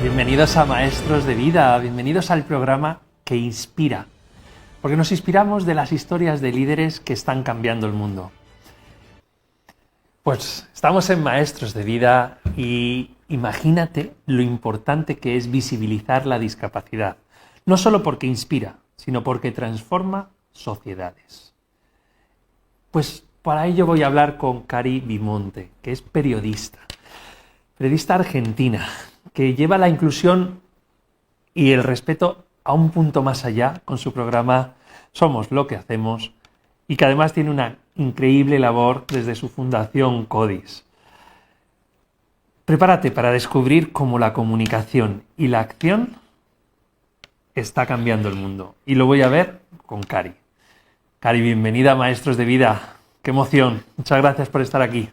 Bienvenidos a Maestros de Vida, bienvenidos al programa que inspira, porque nos inspiramos de las historias de líderes que están cambiando el mundo. Pues estamos en Maestros de Vida y imagínate lo importante que es visibilizar la discapacidad, no solo porque inspira, sino porque transforma sociedades. Pues para ello voy a hablar con Cari Bimonte, que es periodista argentina, que lleva la inclusión y el respeto a un punto más allá con su programa Somos lo que hacemos, y que además tiene una increíble labor desde su fundación CODIS. Prepárate para descubrir cómo la comunicación y la acción está cambiando el mundo. Y lo voy a ver con Cari. Cari, bienvenida a Maestros de Vida. ¡Qué emoción! Muchas gracias por estar aquí.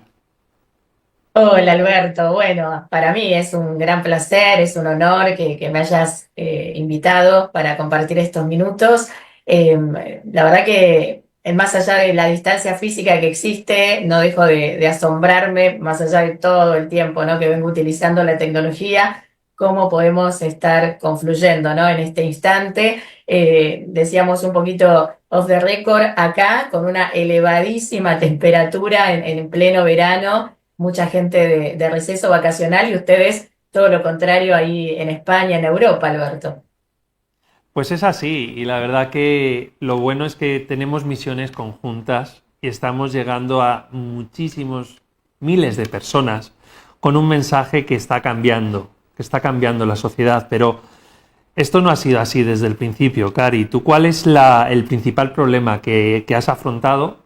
Hola Alberto, bueno, para mí es un gran placer, es un honor que me hayas invitado para compartir estos minutos. La verdad que más allá de la distancia física que existe, no dejo de asombrarme, más allá de todo el tiempo, ¿no?, que vengo utilizando la tecnología, cómo podemos estar confluyendo, ¿no?, en este instante. Decíamos un poquito off the record acá, con una elevadísima temperatura en pleno verano, mucha gente de receso vacacional, y ustedes todo lo contrario ahí en España, en Europa, Alberto. Pues es así, y la verdad que lo bueno es que tenemos misiones conjuntas y estamos llegando a muchísimos miles de personas con un mensaje que está cambiando la sociedad, pero esto no ha sido así desde el principio. Cari, ¿tú cuál es el principal problema que has afrontado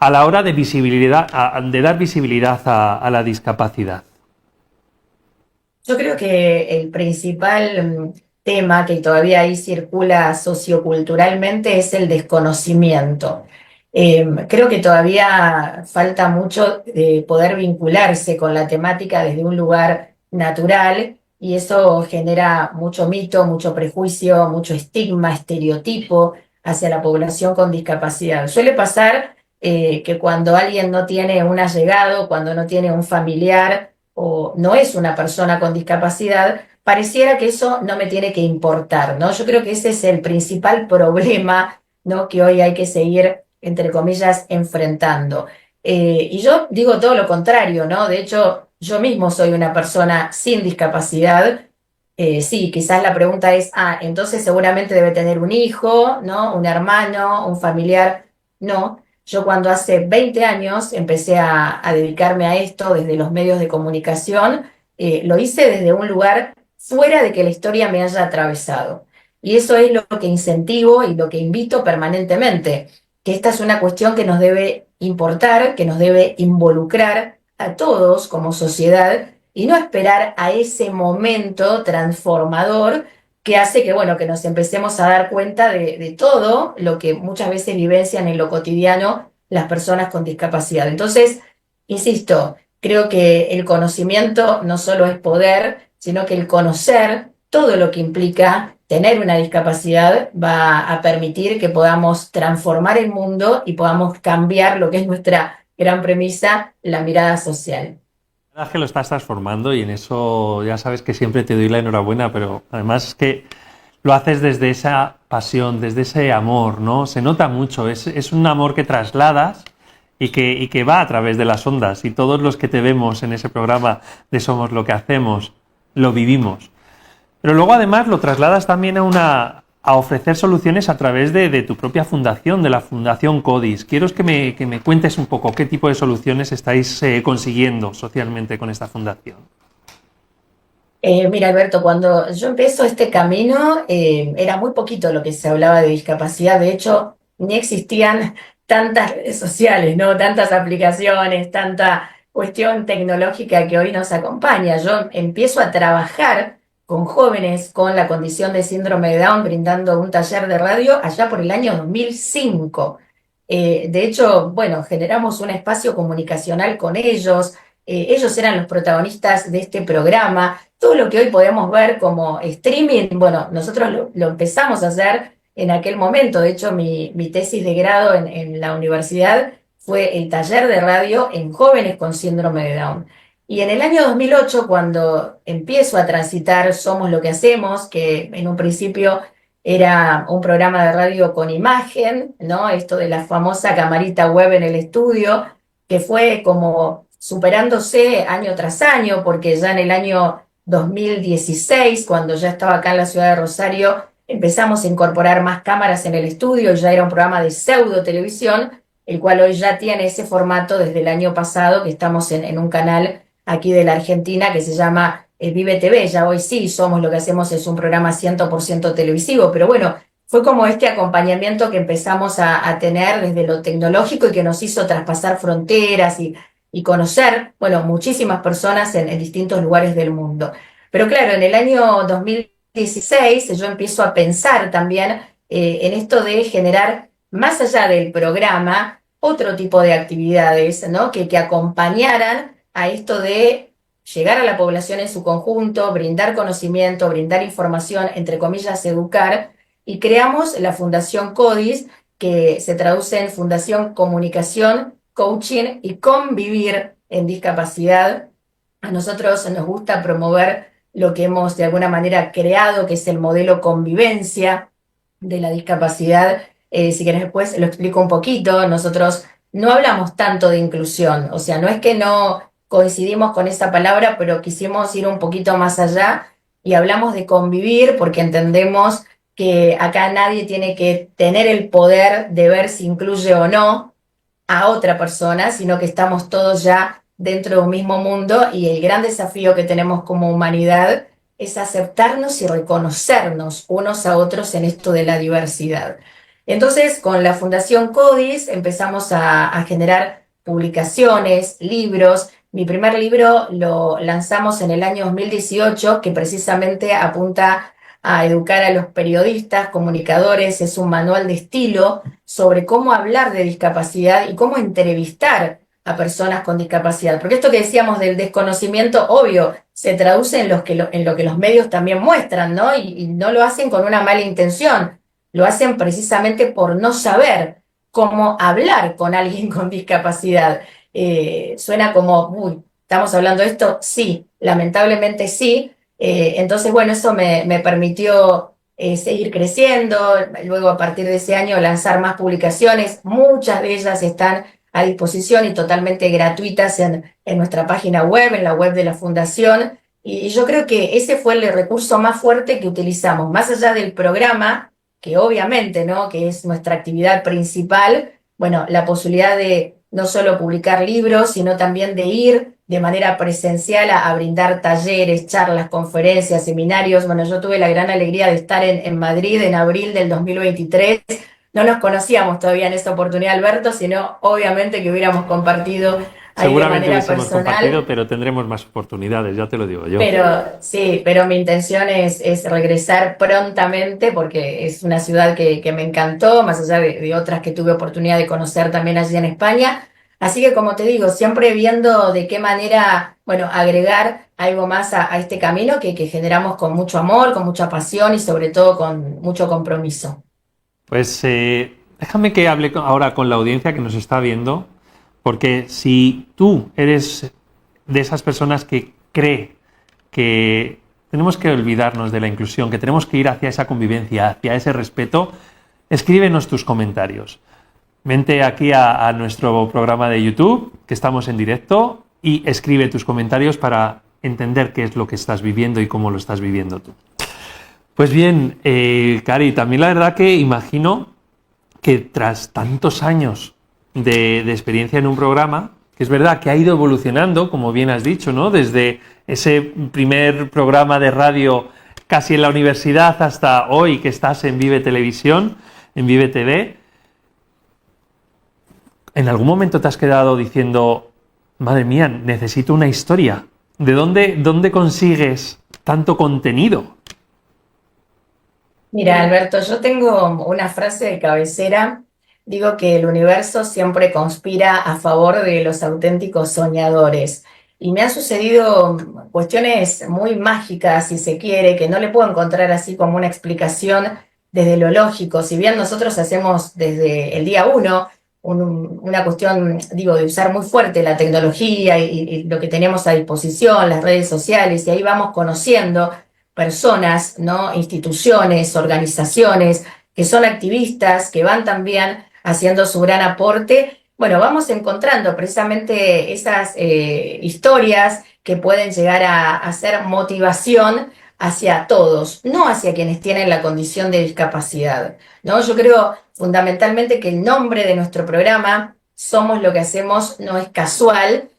a la hora de de dar visibilidad a la discapacidad? Yo creo que el principal tema que todavía ahí circula socioculturalmente es el desconocimiento. Creo que todavía falta mucho de poder vincularse con la temática desde un lugar natural, y eso genera mucho mito, mucho prejuicio, mucho estigma, estereotipo hacia la población con discapacidad. Suele pasar que cuando alguien no tiene un allegado, cuando no tiene un familiar o no es una persona con discapacidad, pareciera que eso no me tiene que importar, ¿no? Yo creo que ese es el principal problema, ¿no?, que hoy hay que seguir, entre comillas, enfrentando. Y yo digo todo lo contrario, ¿no? De hecho, yo mismo soy una persona sin discapacidad. Sí, quizás la pregunta es, entonces seguramente debe tener un hijo, ¿no?, un hermano, un familiar. No. Yo cuando hace 20 años empecé a dedicarme a esto desde los medios de comunicación, lo hice desde un lugar fuera de que la historia me haya atravesado. Y eso es lo que incentivo y lo que invito permanentemente, que esta es una cuestión que nos debe importar, que nos debe involucrar a todos como sociedad, y no esperar a ese momento transformador que hace que, bueno, que nos empecemos a dar cuenta de todo lo que muchas veces vivencian en lo cotidiano las personas con discapacidad. Entonces, insisto, creo que el conocimiento no solo es poder, sino que el conocer todo lo que implica tener una discapacidad va a permitir que podamos transformar el mundo y podamos cambiar lo que es nuestra gran premisa, la mirada social. La verdad es que lo estás transformando y en eso ya sabes que siempre te doy la enhorabuena, pero además es que lo haces desde esa pasión, desde ese amor, ¿no? Se nota mucho, es un amor que trasladas y que va a través de las ondas, y todos los que te vemos en ese programa de Somos lo que hacemos, lo vivimos. Pero luego además lo trasladas también a ofrecer soluciones a través de tu propia fundación, de la Fundación CODIS. Quiero que me cuentes un poco qué tipo de soluciones estáis consiguiendo socialmente con esta fundación. Mira, Alberto, cuando yo empiezo este camino, era muy poquito lo que se hablaba de discapacidad. De hecho, ni existían tantas redes sociales, ¿no? Tantas aplicaciones, tanta cuestión tecnológica que hoy nos acompaña. Yo empiezo a trabajar con jóvenes con la condición de síndrome de Down, brindando un taller de radio allá por el año 2005. De hecho, bueno, generamos un espacio comunicacional con ellos. Ellos eran los protagonistas de este programa. Todo lo que hoy podemos ver como streaming, bueno, nosotros lo empezamos a hacer en aquel momento. De hecho, mi tesis de grado en la universidad fue el taller de radio en jóvenes con síndrome de Down. Y en el año 2008, cuando empiezo a transitar Somos lo que hacemos, que en un principio era un programa de radio con imagen, ¿no? Esto de la famosa camarita web en el estudio, que fue como superándose año tras año, porque ya en el año 2016, cuando ya estaba acá en la ciudad de Rosario, empezamos a incorporar más cámaras en el estudio, ya era un programa de pseudo televisión, el cual hoy ya tiene ese formato desde el año pasado, que estamos en un canal aquí de la Argentina que se llama Vive TV. Ya hoy sí somos lo que hacemos, es un programa 100% televisivo, pero bueno, fue como este acompañamiento que empezamos a tener desde lo tecnológico y que nos hizo traspasar fronteras y conocer, bueno, muchísimas personas en distintos lugares del mundo. Pero claro, en el año 2016 yo empiezo a pensar también en esto de generar, más allá del programa, otro tipo de actividades, ¿no? Que acompañaran a esto de llegar a la población en su conjunto, brindar conocimiento, brindar información, entre comillas, educar, y creamos la Fundación CODIS, que se traduce en Fundación Comunicación, Coaching y Convivir en Discapacidad. A nosotros nos gusta promover lo que hemos de alguna manera creado, que es el modelo convivencia de la discapacidad. Si querés después lo explico un poquito. Nosotros no hablamos tanto de inclusión, o sea, no es que no coincidimos con esa palabra, pero quisimos ir un poquito más allá y hablamos de convivir porque entendemos que acá nadie tiene que tener el poder de ver si incluye o no a otra persona, sino que estamos todos ya dentro de un mismo mundo y el gran desafío que tenemos como humanidad es aceptarnos y reconocernos unos a otros en esto de la diversidad. Entonces, con la Fundación CODIS empezamos a generar publicaciones, libros. Mi primer libro lo lanzamos en el año 2018, que precisamente apunta a educar a los periodistas, comunicadores, es un manual de estilo sobre cómo hablar de discapacidad y cómo entrevistar a personas con discapacidad. Porque esto que decíamos del desconocimiento, obvio, se traduce en lo que los medios también muestran, ¿no? Y no lo hacen con una mala intención, lo hacen precisamente por no saber cómo hablar con alguien con discapacidad. Suena como, uy, ¿estamos hablando de esto? Sí, lamentablemente sí. Entonces, bueno, eso me permitió seguir creciendo, luego a partir de ese año lanzar más publicaciones, muchas de ellas están a disposición y totalmente gratuitas en nuestra página web, en la web de la Fundación, y yo creo que ese fue el recurso más fuerte que utilizamos, más allá del programa, que obviamente, ¿no? Que es nuestra actividad principal, bueno, la posibilidad de no solo publicar libros, sino también de ir de manera presencial a brindar talleres, charlas, conferencias, seminarios. Bueno, yo tuve la gran alegría de estar en Madrid en abril del 2023. No nos conocíamos todavía en esa oportunidad, Alberto, sino obviamente que hubiéramos compartido ahí de Seguramente manera hubiésemos compartido, personal. pero tendremos más oportunidades, ya te lo digo yo. Pero sí, pero mi intención es regresar prontamente porque es una ciudad que me encantó, más allá de otras que tuve oportunidad de conocer también allí en España. Así que como te digo, siempre viendo de qué manera, bueno, agregar algo más a este camino que generamos con mucho amor, con mucha pasión y sobre todo con mucho compromiso. Pues déjame que hable ahora con la audiencia que nos está viendo, porque si tú eres de esas personas que cree que tenemos que olvidarnos de la inclusión, que tenemos que ir hacia esa convivencia, hacia ese respeto, escríbenos tus comentarios. Vente aquí a nuestro programa de YouTube, que estamos en directo, y escribe tus comentarios para entender qué es lo que estás viviendo y cómo lo estás viviendo tú. Pues bien, Cari, también la verdad que imagino que tras tantos años de experiencia en un programa, que es verdad que ha ido evolucionando, como bien has dicho, ¿no? Desde ese primer programa de radio casi en la universidad hasta hoy que estás en Vive Televisión, en Vive TV, ¿en algún momento te has quedado diciendo, madre mía, necesito una historia? ¿De dónde consigues tanto contenido? Mira, Alberto, yo tengo una frase de cabecera. Digo que el universo siempre conspira a favor de los auténticos soñadores. Y me han sucedido cuestiones muy mágicas, si se quiere, que no le puedo encontrar así como una explicación desde lo lógico. Si bien nosotros hacemos desde el día uno una cuestión, digo, de usar muy fuerte la tecnología y lo que tenemos a disposición, las redes sociales, y ahí vamos conociendo personas, ¿no? Instituciones, organizaciones que son activistas, que van también haciendo su gran aporte. Bueno, vamos encontrando precisamente esas historias que pueden llegar a ser motivación hacia todos, no hacia quienes tienen la condición de discapacidad, ¿no? Yo creo fundamentalmente que el nombre de nuestro programa, Somos lo que hacemos, no es casual.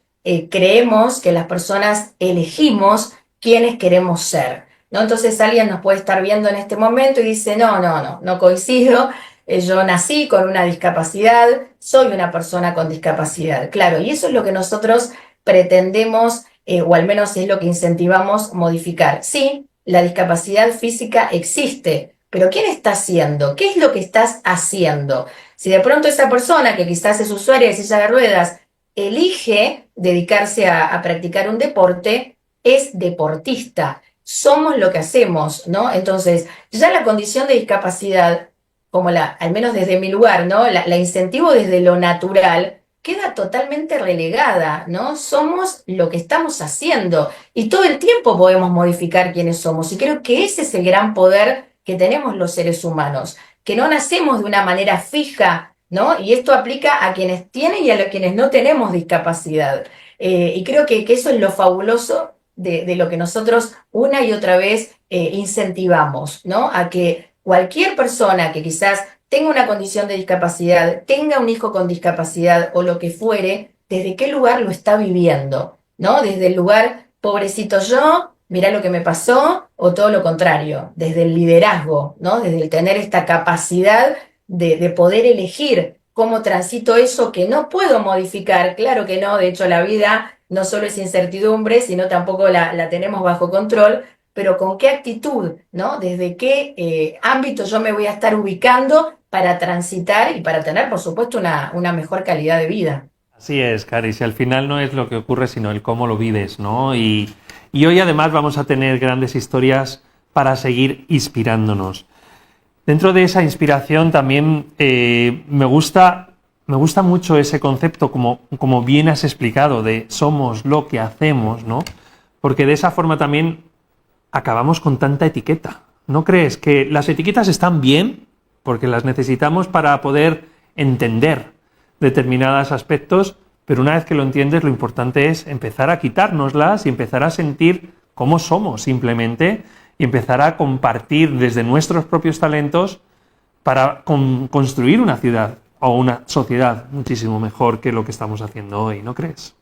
Creemos que las personas elegimos quiénes queremos ser, ¿no? Entonces alguien nos puede estar viendo en este momento y dice, no coincido, yo nací con una discapacidad, soy una persona con discapacidad. Claro, y eso es lo que nosotros pretendemos, o al menos es lo que incentivamos modificar. Sí, la discapacidad física existe, pero ¿quién está haciendo? ¿Qué es lo que estás haciendo? Si de pronto esa persona, que quizás es usuaria de silla de ruedas, elige dedicarse a practicar un deporte, es deportista. Somos lo que hacemos, ¿no? Entonces, ya la condición de discapacidad, al menos desde mi lugar, ¿no? La incentivo desde lo natural, queda totalmente relegada, ¿no? Somos lo que estamos haciendo y todo el tiempo podemos modificar quiénes somos. Y creo que ese es el gran poder que tenemos los seres humanos, que no nacemos de una manera fija, ¿no? Y esto aplica a quienes tienen y a quienes no tenemos discapacidad. Y creo que eso es lo fabuloso de lo que nosotros una y otra vez incentivamos, ¿no? A que cualquier persona que quizás tenga una condición de discapacidad, tenga un hijo con discapacidad o lo que fuere, desde qué lugar lo está viviendo, ¿no? Desde el lugar, pobrecito yo, mirá lo que me pasó, o todo lo contrario, desde el liderazgo, ¿no? Desde el tener esta capacidad de poder elegir cómo transito eso que no puedo modificar, claro que no, de hecho la vida no solo es incertidumbre, sino tampoco la tenemos bajo control, pero con qué actitud, ¿no? Desde qué ámbito yo me voy a estar ubicando para transitar y para tener, por supuesto, una mejor calidad de vida. Así es, Cari, si al final no es lo que ocurre, sino el cómo lo vives, ¿no? Y hoy además vamos a tener grandes historias para seguir inspirándonos. Dentro de esa inspiración también me gusta mucho ese concepto, como bien has explicado, de somos lo que hacemos, ¿no? Porque de esa forma también acabamos con tanta etiqueta. ¿No crees que las etiquetas están bien? Porque las necesitamos para poder entender determinados aspectos, pero una vez que lo entiendes, lo importante es empezar a quitárnoslas y empezar a sentir cómo somos simplemente y empezar a compartir desde nuestros propios talentos para construir una ciudad o una sociedad muchísimo mejor que lo que estamos haciendo hoy, ¿no crees?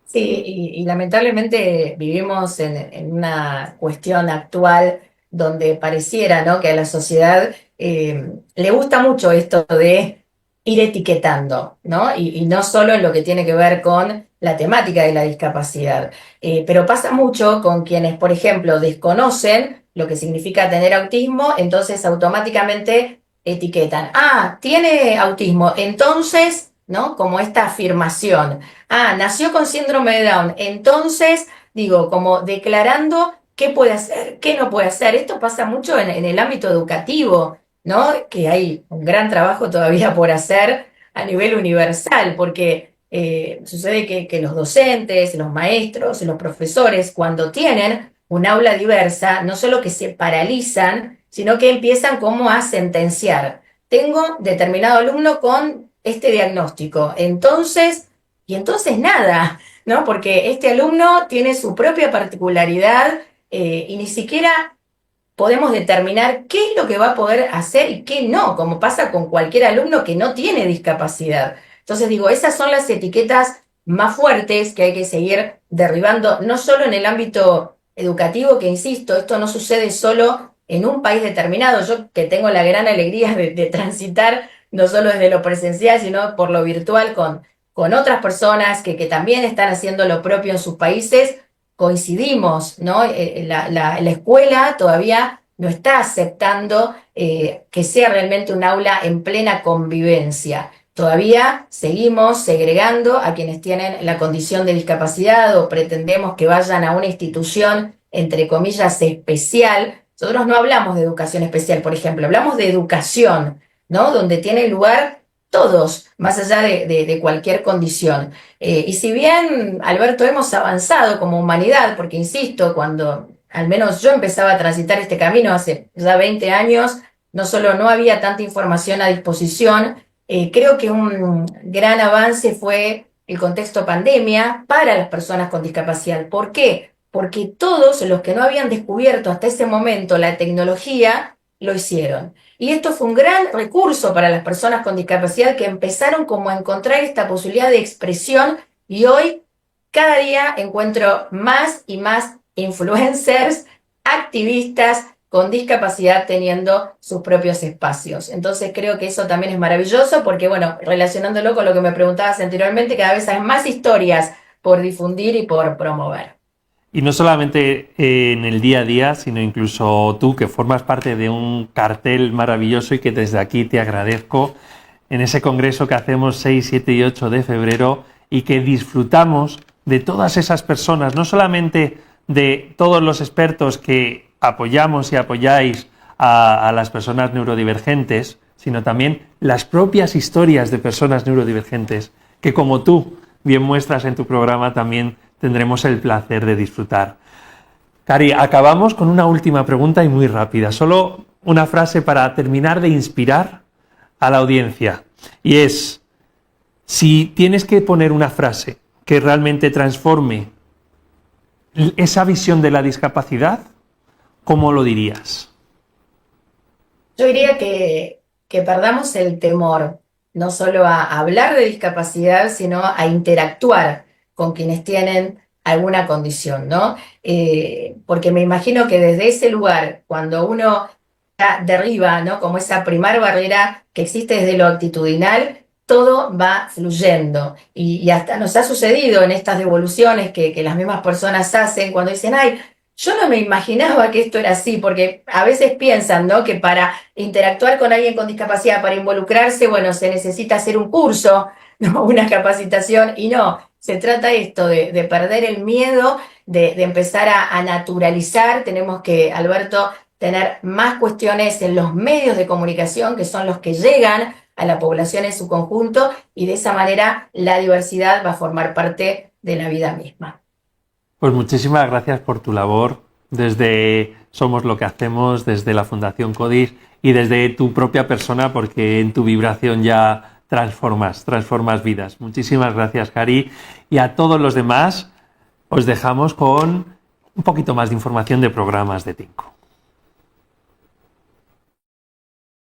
Sí, y lamentablemente vivimos en una cuestión actual donde pareciera, ¿no? Que a la sociedad le gusta mucho esto de ir etiquetando, ¿no? Y no solo en lo que tiene que ver con la temática de la discapacidad, pero pasa mucho con quienes, por ejemplo, desconocen lo que significa tener autismo, entonces automáticamente etiquetan, ah, tiene autismo, entonces, ¿no? Como esta afirmación. Ah, nació con síndrome de Down. Entonces, digo, como declarando qué puede hacer, qué no puede hacer. Esto pasa mucho en el ámbito educativo, ¿no? Que hay un gran trabajo todavía por hacer a nivel universal, porque sucede que los docentes, los maestros, los profesores, cuando tienen un aula diversa, no solo que se paralizan, sino que empiezan como a sentenciar. Tengo determinado alumno con este diagnóstico. Y entonces nada, ¿no? Porque este alumno tiene su propia particularidad y ni siquiera podemos determinar qué es lo que va a poder hacer y qué no, como pasa con cualquier alumno que no tiene discapacidad. Entonces digo, esas son las etiquetas más fuertes que hay que seguir derribando, no solo en el ámbito educativo, que insisto, esto no sucede solo en un país determinado. Yo que tengo la gran alegría de transitar no solo desde lo presencial, sino por lo virtual con otras personas que también están haciendo lo propio en sus países, coincidimos, ¿no? La escuela todavía no está aceptando que sea realmente un aula en plena convivencia. Todavía seguimos segregando a quienes tienen la condición de discapacidad o pretendemos que vayan a una institución, entre comillas, especial. Nosotros no hablamos de educación especial, por ejemplo, hablamos de educación, ¿no? Donde tiene lugar todos, más allá de cualquier condición. Y si bien, Alberto, hemos avanzado como humanidad, porque insisto, cuando al menos yo empezaba a transitar este camino hace ya 20 años, no solo no había tanta información a disposición, creo que un gran avance fue el contexto pandemia para las personas con discapacidad. ¿Por qué? Porque todos los que no habían descubierto hasta ese momento la tecnología, lo hicieron. Y esto fue un gran recurso para las personas con discapacidad que empezaron como a encontrar esta posibilidad de expresión y hoy cada día encuentro más y más influencers, activistas con discapacidad teniendo sus propios espacios. Entonces creo que eso también es maravilloso porque, bueno, relacionándolo con lo que me preguntabas anteriormente, cada vez hay más historias por difundir y por promover. Y no solamente en el día a día, sino incluso tú, que formas parte de un cartel maravilloso y que desde aquí te agradezco, en ese congreso que hacemos 6, 7 y 8 de febrero y que disfrutamos de todas esas personas, no solamente de todos los expertos que apoyamos y apoyáis a las personas neurodivergentes, sino también las propias historias de personas neurodivergentes que, como tú bien muestras en tu programa, también tendremos el placer de disfrutar. Cari, acabamos con una última pregunta y muy rápida. Solo una frase para terminar de inspirar a la audiencia. Y es, si tienes que poner una frase que realmente transforme esa visión de la discapacidad, ¿cómo lo dirías? Yo diría que perdamos el temor, no solo a hablar de discapacidad, sino a interactuar con quienes tienen alguna condición, ¿no? Porque me imagino que desde ese lugar, cuando uno ya derriba, ¿no? Como esa primer barrera que existe desde lo actitudinal, todo va fluyendo. Y hasta nos ha sucedido en estas devoluciones que las mismas personas hacen cuando dicen, ay, yo no me imaginaba que esto era así, porque a veces piensan, ¿no? Que para interactuar con alguien con discapacidad, para involucrarse, bueno, se necesita hacer un curso, ¿no? Una capacitación, y no, se trata esto de perder el miedo, de empezar a naturalizar. Tenemos que, Alberto, tener más cuestiones en los medios de comunicación, que son los que llegan a la población en su conjunto, y de esa manera la diversidad va a formar parte de la vida misma. Pues muchísimas gracias por tu labor desde Somos lo que hacemos, desde la Fundación CODIS y desde tu propia persona, porque en tu vibración ya transformas vidas. Muchísimas gracias, Cari. Y a todos los demás os dejamos con un poquito más de información de programas de Tinko.